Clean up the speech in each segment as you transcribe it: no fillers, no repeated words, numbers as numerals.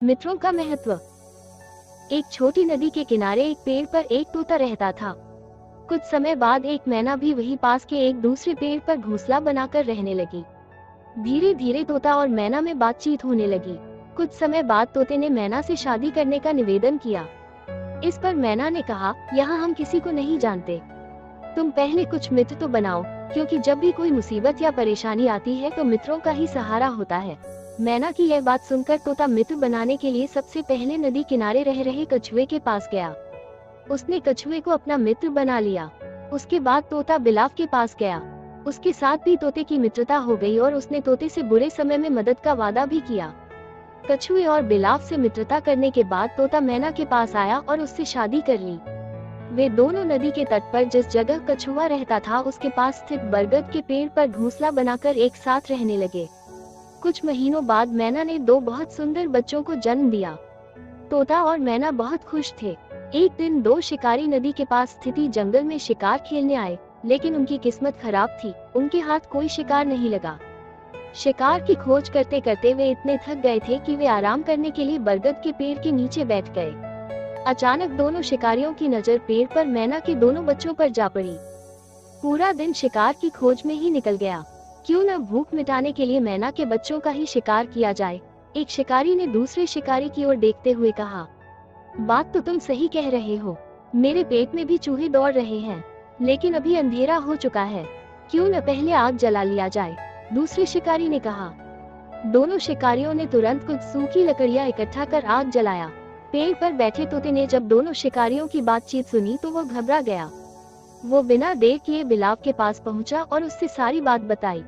मित्रों का महत्व। एक छोटी नदी के किनारे एक पेड़ पर एक तोता रहता था। कुछ समय बाद एक मैना भी वहीं पास के एक दूसरे पेड़ पर घोंसला बनाकर रहने लगी। धीरे धीरे तोता और मैना में बातचीत होने लगी। कुछ समय बाद तोते ने मैना से शादी करने का निवेदन किया। इस पर मैना ने कहा, यहाँ हम किसी को नहीं जानते, तुम पहले कुछ मित्र तो बनाओ, क्योंकि जब भी कोई मुसीबत या परेशानी आती है तो मित्रों का ही सहारा होता है। मैना की यह बात सुनकर तोता मित्र बनाने के लिए सबसे पहले नदी किनारे रह रहे कछुए के पास गया। उसने कछुए को अपना मित्र बना लिया। उसके बाद तोता बिलाव के पास गया। उसके साथ भी तोते की मित्रता हो गई और उसने तोते से बुरे समय में मदद का वादा भी किया। कछुए और बिलाव से मित्रता करने के बाद तोता मैना के पास आया और उससे शादी कर ली। वे दोनों नदी के तट पर जिस जगह कछुआ रहता था उसके पास स्थित बरगद के पेड़ पर घोंसला बनाकर एक साथ रहने लगे। कुछ महीनों बाद मैना ने दो बहुत सुंदर बच्चों को जन्म दिया। तोता और मैना बहुत खुश थे। एक दिन दो शिकारी नदी के पास स्थित जंगल में शिकार खेलने आए, लेकिन उनकी किस्मत खराब थी, उनके हाथ कोई शिकार नहीं लगा। शिकार की खोज करते करते वे इतने थक गए थे कि वे आराम करने के लिए बरगद के पेड़ के नीचे बैठ गए। अचानक दोनों शिकारियों की नजर पेड़ पर मैना के दोनों बच्चों पर जा पड़ी। पूरा दिन शिकार की खोज में ही निकल गया। क्यों न भूख मिटाने के लिए मैना के बच्चों का ही शिकार किया जाए। एक शिकारी ने दूसरे शिकारी की ओर देखते हुए कहा, बात तो तुम सही कह रहे हो, मेरे पेट में भी चूहे दौड़ रहे हैं, लेकिन अभी अंधेरा हो चुका है, क्यों न पहले आग जला लिया जाए। दूसरे शिकारी ने कहा। दोनों शिकारियों ने तुरंत कुछ सूखी लकड़ियां इकट्ठा कर आग जलाया। पेड़ पर बैठे तोते ने जब दोनों शिकारियों की बातचीत सुनी तो वो घबरा गया। वो बिना देर किए बिलाव के पास पहुंचा और उससे सारी बात बताई।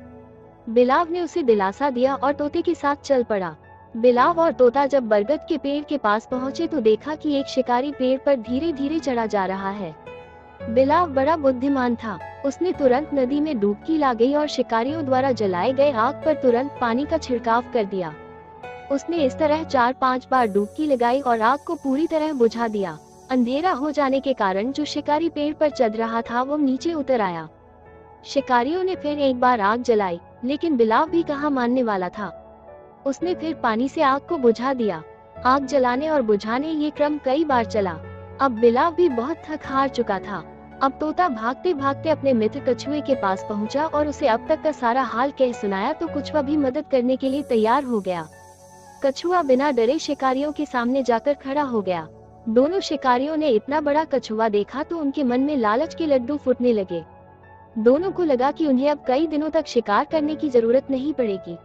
बिलाव ने उसे दिलासा दिया और तोते के साथ चल पड़ा। बिलाव और तोता जब बरगद के पेड़ के पास पहुंचे तो देखा कि एक शिकारी पेड़ पर धीरे धीरे चढ़ा जा रहा है। बिलाव बड़ा बुद्धिमान था, उसने तुरंत नदी में डुबकी लगाई और शिकारियों द्वारा जलाए गए आग पर तुरंत पानी का छिड़काव कर दिया। उसने इस तरह 4-5 बार डुबकी लगाई और आग को पूरी तरह बुझा दिया। अंधेरा हो जाने के कारण जो शिकारी पेड़ पर चढ़ रहा था वो नीचे उतर आया। शिकारियों ने फिर एक बार आग जलाई, लेकिन बिलाव भी कहाँ मानने वाला था। उसने फिर पानी से आग को बुझा दिया। आग जलाने और बुझाने ये क्रम कई बार चला। अब बिलाव भी बहुत थक हार चुका था। अब तोता भागते भागते अपने मित्र कछुए के पास पहुंचा और उसे अब तक का सारा हाल कह सुनाया तो कछुआ भी मदद करने के लिए तैयार हो गया। कछुआ बिना डरे शिकारियों के सामने जाकर खड़ा हो गया। दोनों शिकारियों ने इतना बड़ा कछुआ देखा तो उनके मन में लालच के लड्डू फूटने लगे। दोनों को लगा कि उन्हें अब कई दिनों तक शिकार करने की जरूरत नहीं पड़ेगी।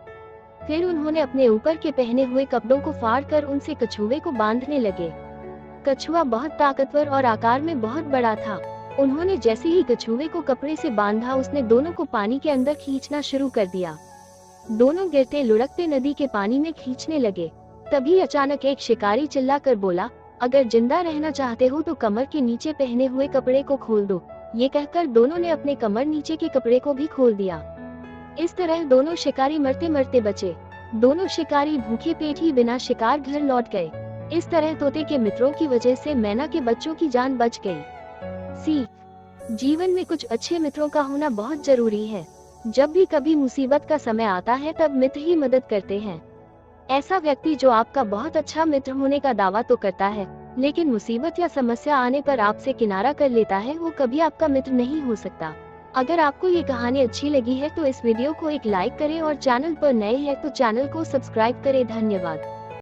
फिर उन्होंने अपने ऊपर के पहने हुए कपड़ों को फाड़कर उनसे कछुए को बांधने लगे। कछुआ बहुत ताकतवर और आकार में बहुत बड़ा था। उन्होंने जैसे ही कछुए को कपड़े से बांधा उसने दोनों को पानी के अंदर खींचना शुरू कर दिया। दोनों गिरते लुढ़कते नदी के पानी में खींचने लगे। तभी अचानक एक शिकारी चिल्लाकर बोला, अगर जिंदा रहना चाहते हो तो कमर के नीचे पहने हुए कपड़े को खोल दो। ये कहकर दोनों ने अपने कमर नीचे के कपड़े को भी खोल दिया। इस तरह दोनों शिकारी मरते मरते बचे। दोनों शिकारी भूखे पेट ही बिना शिकार घर लौट गए। इस तरह तोते के मित्रों की वजह से मैना के बच्चों की जान बच गई। सीख, जीवन में कुछ अच्छे मित्रों का होना बहुत जरूरी है। जब भी कभी मुसीबत का समय आता है तब मित्र ही मदद करते हैं। ऐसा व्यक्ति जो आपका बहुत अच्छा मित्र होने का दावा तो करता है, लेकिन मुसीबत या समस्या आने पर आपसे किनारा कर लेता है, वो कभी आपका मित्र नहीं हो सकता। अगर आपको ये कहानी अच्छी लगी है तो इस वीडियो को एक लाइक करें और चैनल पर नए हैं तो चैनल को सब्सक्राइब करें। धन्यवाद।